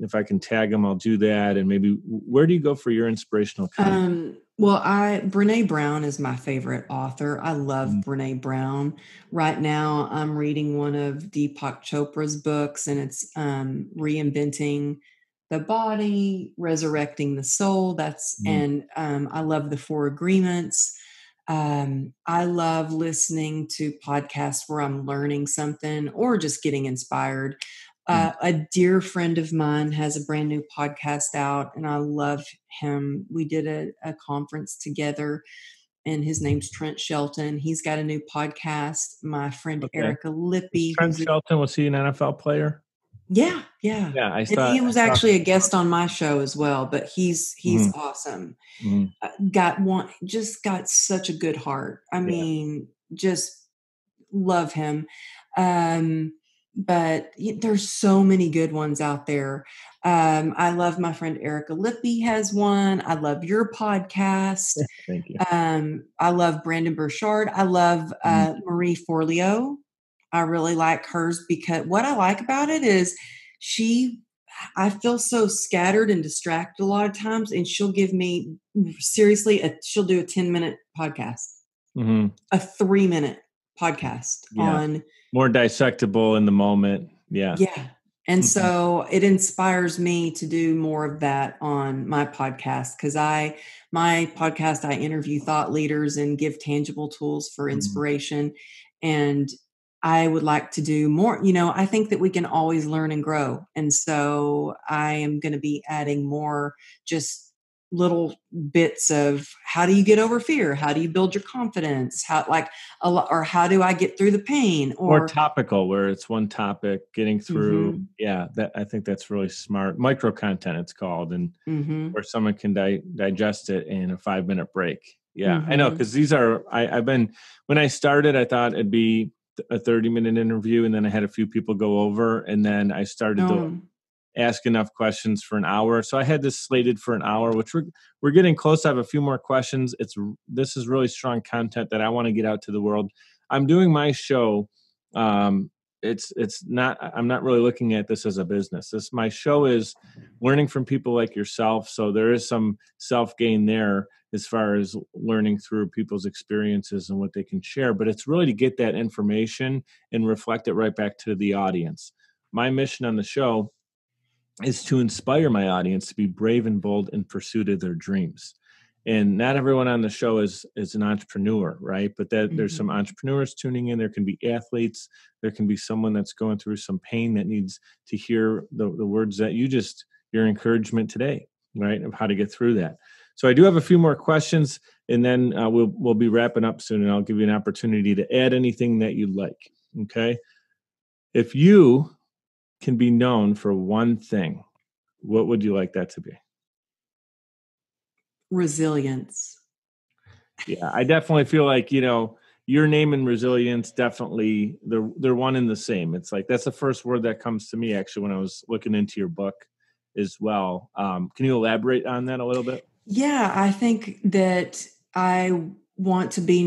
if I can tag them, I'll do that. And maybe where do you go for your inspirational content? Well, Brene Brown is my favorite author. I love Mm, Brene Brown. Right now, I'm reading one of Deepak Chopra's books, and it's reinventing the body, resurrecting the soul. mm, I love the Four Agreements. I love listening to podcasts where I'm learning something or just getting inspired. A dear friend of mine has a brand new podcast out, and I love him. We did a conference together, and his name's Trent Shelton. He's got a new podcast. My friend Okay. Erica Lippy, Trent Shelton, was he an NFL player? Yeah. Yeah, I And saw. he was actually a guest on my show as well, but he's Mhm, awesome. mhm. Got such a good heart. I Yeah. mean, just love him. Um, but there's so many good ones out there. I love my friend Erica Lippy has one. I love your podcast. Thank you. I love Brandon Burchard. I love Mhm, Marie Forleo. I really like hers because what I like about it is she, I feel so scattered and distracted a lot of times, and she'll give me seriously, she'll do a 10-minute podcast, mhm. a 3-minute podcast Yeah. on, More dissectable in the moment. Yeah. yeah. And Mhm, so it inspires me to do more of that on my podcast because my podcast, I interview thought leaders and give tangible tools for mhm. inspiration. And I would like to do more. I think that we can always learn and grow. And so I am going to be adding more just little bits of how do you get over fear? How do you build your confidence? Or how do I get through the pain? More Or, topical, where it's one topic getting through. mhm, Yeah, that I think that's really smart. Micro content, it's called, and mhm. where someone can digest it in a 5-minute break. Yeah, I know, Mhm. because these are I've been when I started, I thought it'd be a 30-minute interview, and then I had a few people go over, and then I started to No. ask enough questions for an hour. So I had this slated for an hour, which we're getting close. I have a few more questions. This is really strong content that I want to get out to the world. I'm doing my show. Um, it's not. I'm not really looking at this as a business. My show is learning from people like yourself. So there is some self gain there as far as learning through people's experiences and what they can share. But it's really to get that information and reflect it right back to the audience. My mission on the show is to inspire my audience to be brave and bold in pursuit of their dreams. And not everyone on the show is an entrepreneur, right? But that there's some Mhm. entrepreneurs tuning in. There can be athletes. There can be someone that's going through some pain that needs to hear the words that your encouragement today, right? Of how to get through that. So I do have a few more questions, and then we'll be wrapping up soon, and I'll give you an opportunity to add anything that you'd like. Okay. If you can be known for one thing, what would you like that to be? Resilience. Yeah, I definitely feel like, your name and resilience, definitely they're one and the same. It's like that's the first word that comes to me actually when I was looking into your book as well. Can you elaborate on that a little bit? Yeah, I think that I want to be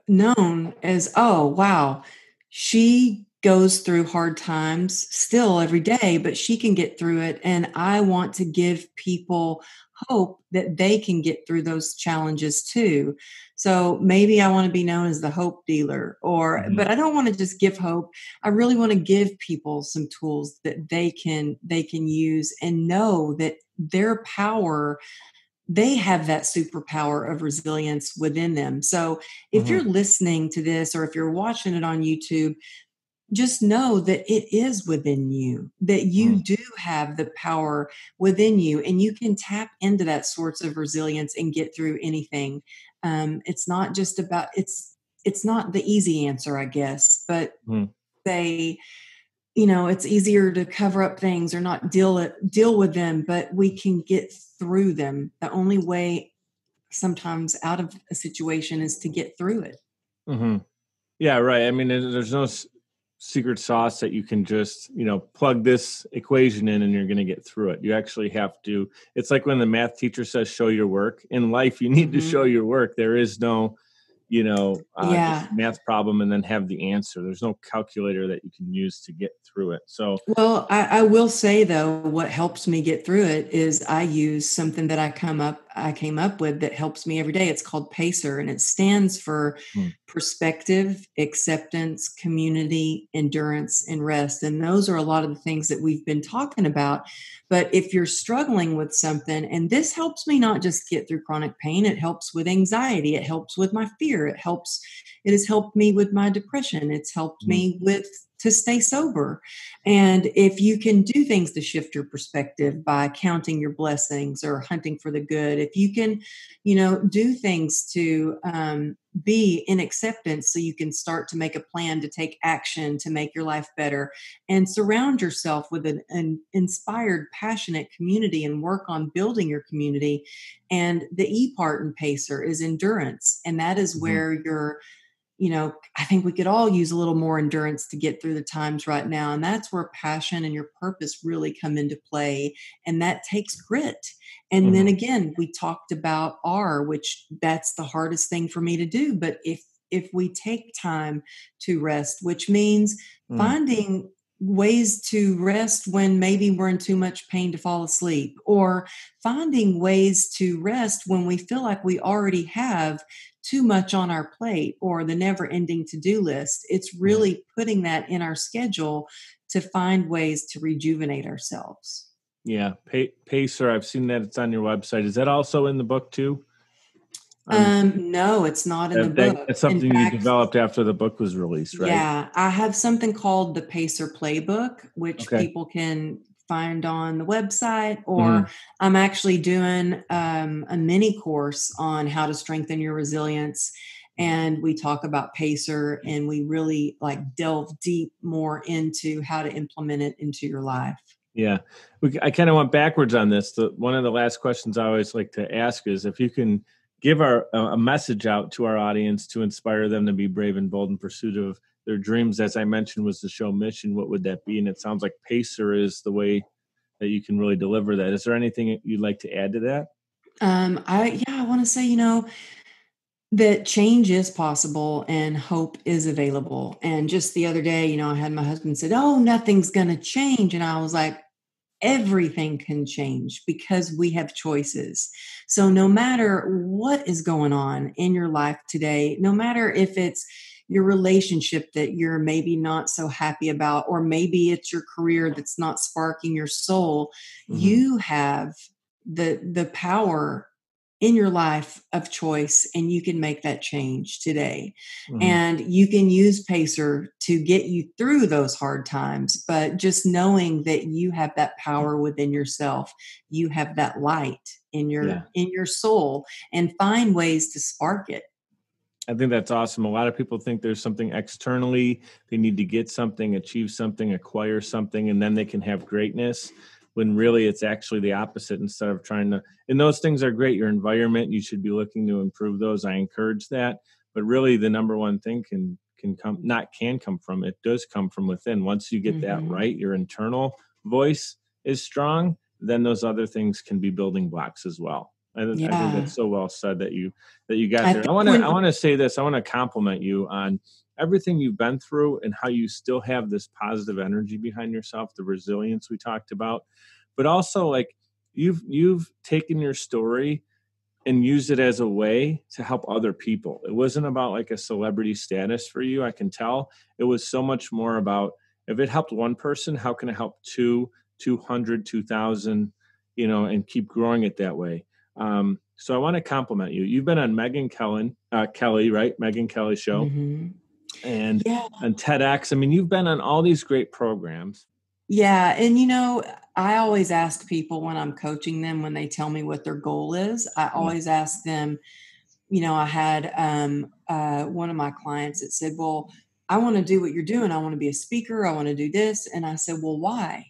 known as, oh, wow, she goes through hard times still every day, but she can get through it. And I want to give people hope that they can get through those challenges too. So maybe I want to be known as the hope dealer, Mhm, but I don't want to just give hope. I really want to give people some tools that they can use and know that their power, they have that superpower of resilience within them. So if mhm, you're listening to this or if you're watching it on YouTube, just know that it is within you, that you mhm, do have the power within you, and you can tap into that sorts of resilience and get through anything. It's not just about it's not the easy answer, I guess, but mhm, they it's easier to cover up things or not deal with them, but we can get through them. The only way sometimes out of a situation is to get through it. mhm. Yeah, right. I mean, there's no secret sauce that you can just, plug this equation in and you're going to get through it. You actually have to. It's like when the math teacher says, show your work. In life, you need to Hmm. show your work. There is no, just Yeah. a math problem and then have the answer. There's no calculator that you can use to get through it. So, Well, I will say though, what helps me get through it is I use something that I came up with that helps me every day. It's called PACER, and it stands for mm, perspective, acceptance, community, endurance, and rest. And those are a lot of the things that we've been talking about. But if you're struggling with something, and this helps me not just get through chronic pain, it helps with anxiety, it helps with my fear, it has helped me with my depression, it's helped mm, me with to stay sober. And if you can do things to shift your perspective by counting your blessings or hunting for the good, if you can, do things to be in acceptance so you can start to make a plan to take action to make your life better, and surround yourself with an inspired, passionate community and work on building your community. And the E part in Pacer is endurance. And that is where you're, I think we could all use a little more endurance to get through the times right now. And that's where passion and your purpose really come into play. And that takes grit. And then again, we talked about R, which that's the hardest thing for me to do. But if we take time to rest, which means finding ways to rest when maybe we're in too much pain to fall asleep, or finding ways to rest when we feel like we already have too much on our plate or the never ending to-do list. It's really putting that in our schedule to find ways to rejuvenate ourselves. Yeah. Pacer, I've seen that it's on your website. Is that also in the book too? No, it's not in the book. It's something you developed after the book was released, right? Yeah, I have something called the Pacer Playbook, which people can find on the website, or I'm actually doing a mini course on how to strengthen your resilience. And we talk about Pacer, and we really delve deep more into how to implement it into your life. Yeah. I kind of went backwards on this. One of the last questions I always like to ask is if you can give a message out to our audience to inspire them to be brave and bold in pursuit of their dreams. As I mentioned, was the show mission. What would that be? And it sounds like Pacer is the way that you can really deliver that. Is there anything you'd like to add to that? I want to say, that change is possible and hope is available. And just the other day, I had my husband said, "Oh, nothing's going to change." And I was like, everything can change because we have choices. So no matter what is going on in your life today, no matter if it's your relationship that you're maybe not so happy about, or maybe it's your career that's not sparking your soul, you have the power in your life of choice, and you can make that change today. And you can use Pacer to get you through those hard times, but just knowing that you have that power within yourself, you have that light in your soul, and find ways to spark it. I think that's awesome. A lot of people think there's something externally, they need to get something, achieve something, acquire something, and then they can have greatness, when really it's actually the opposite. Instead of trying to, and those things are great, your environment, you should be looking to improve those. I encourage that. But really the number one thing can come from, it does come from within. Once you get that right, your internal voice is strong, then those other things can be building blocks as well. I think that's so well said that you got there. I want to say this. I want to compliment you on everything you've been through and how you still have this positive energy behind yourself, the resilience we talked about, but also you've taken your story and used it as a way to help other people. It wasn't about a celebrity status for you. I can tell it was so much more about, if it helped one person, how can it help 200, 2,000, and keep growing it that way. So I want to compliment you. You've been on Megyn Kelly, right? Megyn Kelly show. And on TEDx. I mean, you've been on all these great programs. Yeah. And, I always ask people when I'm coaching them, when they tell me what their goal is, I always ask them, I had one of my clients that said, "Well, I want to do what you're doing. I want to be a speaker. I want to do this." And I said, "Well, why?" I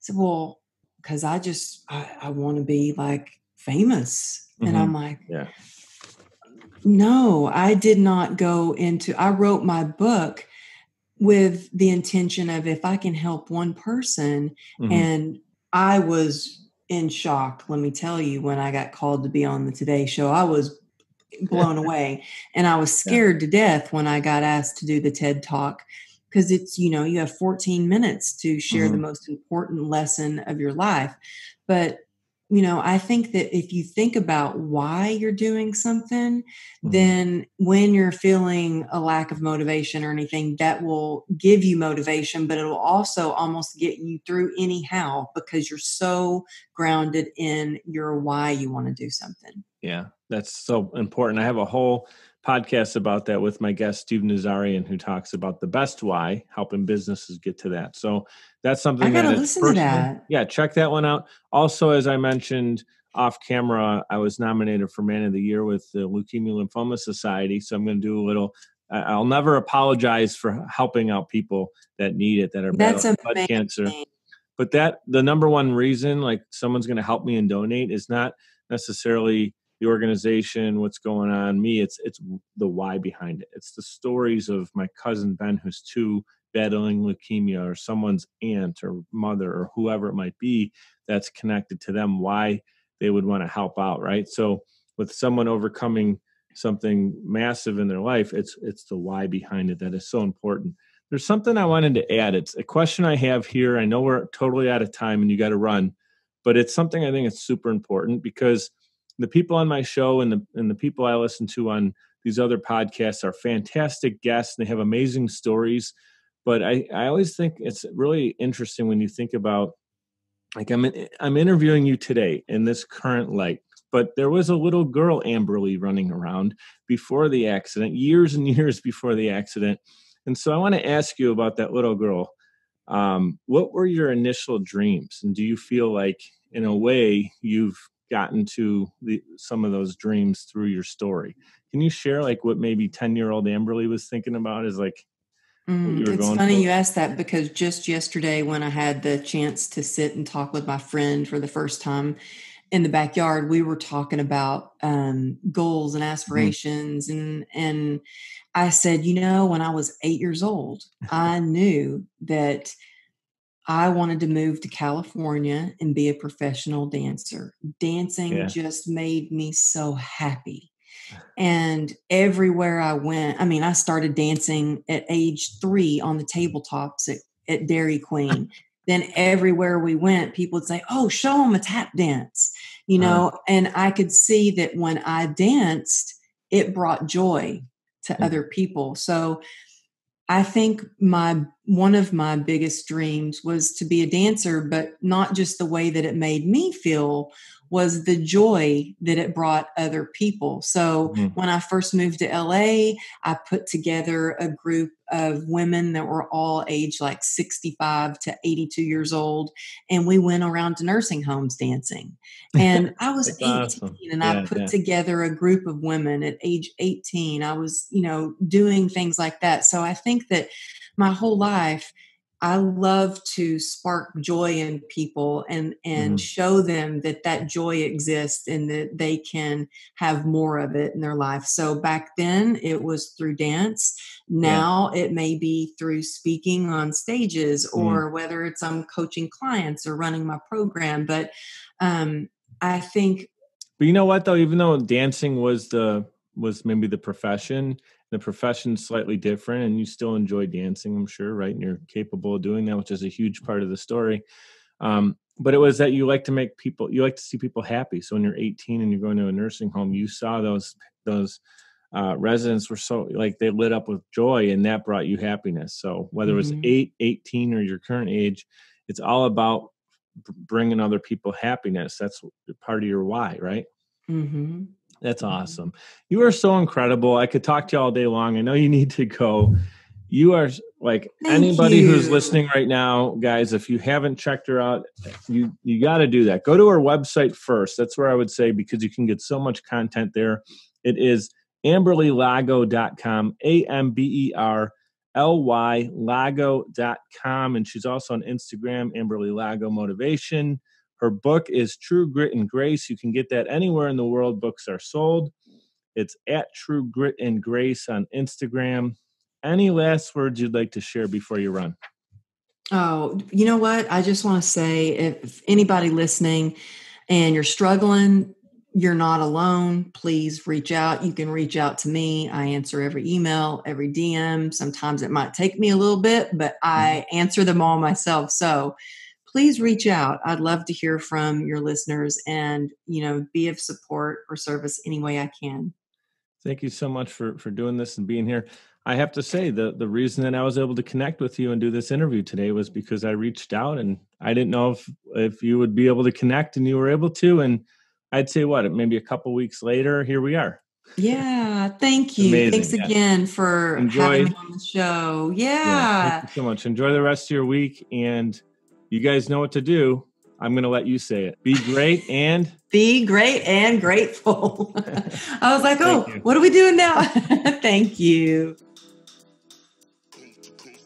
said, "Well, because I want to be famous." And I'm like, no, I did not I wrote my book with the intention of, if I can help one person. And I was in shock. Let me tell you, when I got called to be on the Today Show, I was blown away. And I was scared to death when I got asked to do the TED Talk, because it's, you have 14 minutes to share the most important lesson of your life. But I think that if you think about why you're doing something, then when you're feeling a lack of motivation or anything, that will give you motivation, but it will also almost get you through anyhow, because you're so grounded in your why you want to do something. Yeah, that's so important. I have a whole podcast about that with my guest, Steve Nazarian, who talks about the best why, helping businesses get to that. So that's something I got that to is listen to personal. that. Yeah, check that one out. Also, as I mentioned off camera, I was nominated for Man of the Year with the Leukemia Lymphoma Society. So I'm going to do a little, I'll never apologize for helping out people that need it, that are That's battling blood amazing. cancer. But the number one reason, like someone's going to help me and donate, is not necessarily the organization, what's going on, me. It's the why behind it. It's the stories of my cousin Ben, who's too, battling leukemia, or someone's aunt or mother or whoever it might be that's connected to them, why they would want to help out, right? So with someone overcoming something massive in their life, it's the why behind it that is so important. There's something I wanted to add. It's a question I have here. I know we're totally out of time and you got to run, but it's something I think it's super important, because the people on my show and the people I listen to on these other podcasts are fantastic guests. And they have amazing stories. But I always think it's really interesting when you think about, like, I'm interviewing you today in this current light, but there was a little girl, Amberly, running around before the accident, years and years before the accident. And so I want to ask you about that little girl. What were your initial dreams? And do you feel like, in a way, you've gotten to some of those dreams through your story? Can you share like what maybe 10-year-old Amberly was thinking about, is like what you were It's going funny for? you asked that, because just yesterday, when I had the chance to sit and talk with my friend for the first time in the backyard, we were talking about goals and Mhm. aspirations, and I said, when I was 8 years old, I knew that I wanted to move to California and be a professional dancer. Dancing Yeah. just made me so happy. And everywhere I went, I mean, I started dancing at age 3 on the tabletops at Dairy Queen. Then everywhere we went, people would say, "Oh, show them a tap dance," Uh, and I could see that when I danced, it brought joy to yeah. other people. So I think my one of my biggest dreams was to be a dancer, but not just the way that it made me feel, was the joy that it brought other people. So Mhm. when I first moved to LA, I put together a group of women that were all aged like 65 to 82 years old, and we went around to nursing homes dancing. And I was That's 18, awesome. and I Yeah, put yeah. together a group of women at age 18. I was, doing things like that. So I think that my whole life, I love to spark joy in people, and Mhm. show them that that joy exists and that they can have more of it in their life. So back then it was through dance. Yeah. Now it may be through speaking on stages, Mhm. or whether it's I'm coaching clients or running my program. But um, I think But you know what though? Even though dancing was maybe the profession's slightly different, and you still enjoy dancing, I'm sure, right? And you're capable of doing that, which is a huge part of the story. But it was that you like to see people happy. So when you're 18 and you're going to a nursing home, you saw those residents were so, like, they lit up with joy, and that brought you happiness. So whether it was mhm, 8, 18, or your current age, it's all about bringing other people happiness. That's part of your why, right? mhm, That's mhm. awesome. You are so incredible. I could talk to you all day long. I know you need to go. You are, like, Thank anybody who's you. listening right now, guys, if you haven't checked her out, you got to do that. Go to her website first. That's where I would say, because you can get so much content there. It is amberlylago.com, AMBERLY Lago.com. And she's also on Instagram, Amberly Lago Motivation. Her book is True Grit and Grace. You can get that anywhere in the world books are sold. It's at True Grit and Grace on Instagram. Any last words you'd like to share before you run? Oh, you know what? I just want to say, if anybody listening and you're struggling, you're not alone. Please reach out. You can reach out to me. I answer every email, every DM. Sometimes it might take me a little bit, but Mhm. I answer them all myself. So please reach out. I'd love to hear from your listeners, and, be of support or service any way I can. Thank you so much for doing this and being here. I have to say, the reason that I was able to connect with you and do this interview today was because I reached out, and I didn't know if you would be able to connect, and you were able to. And I'd say, what, maybe a couple weeks later, here we are. Yeah. Thank you. Amazing. Thanks again for having me on the show. Yeah. Thank you so much. Enjoy the rest of your week. And you guys know what to do. I'm going to let you say it. Be great and be great and grateful. I was like, oh, what are we doing now? Thank you.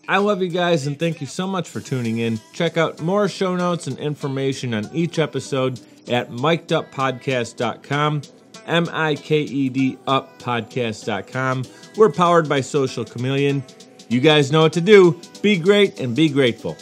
I love you guys and thank you so much for tuning in. Check out more show notes and information on each episode at mikeduppodcast.com, MIKED uppodcast.com. We're powered by Social Chameleon. You guys know what to do. Be great and be grateful.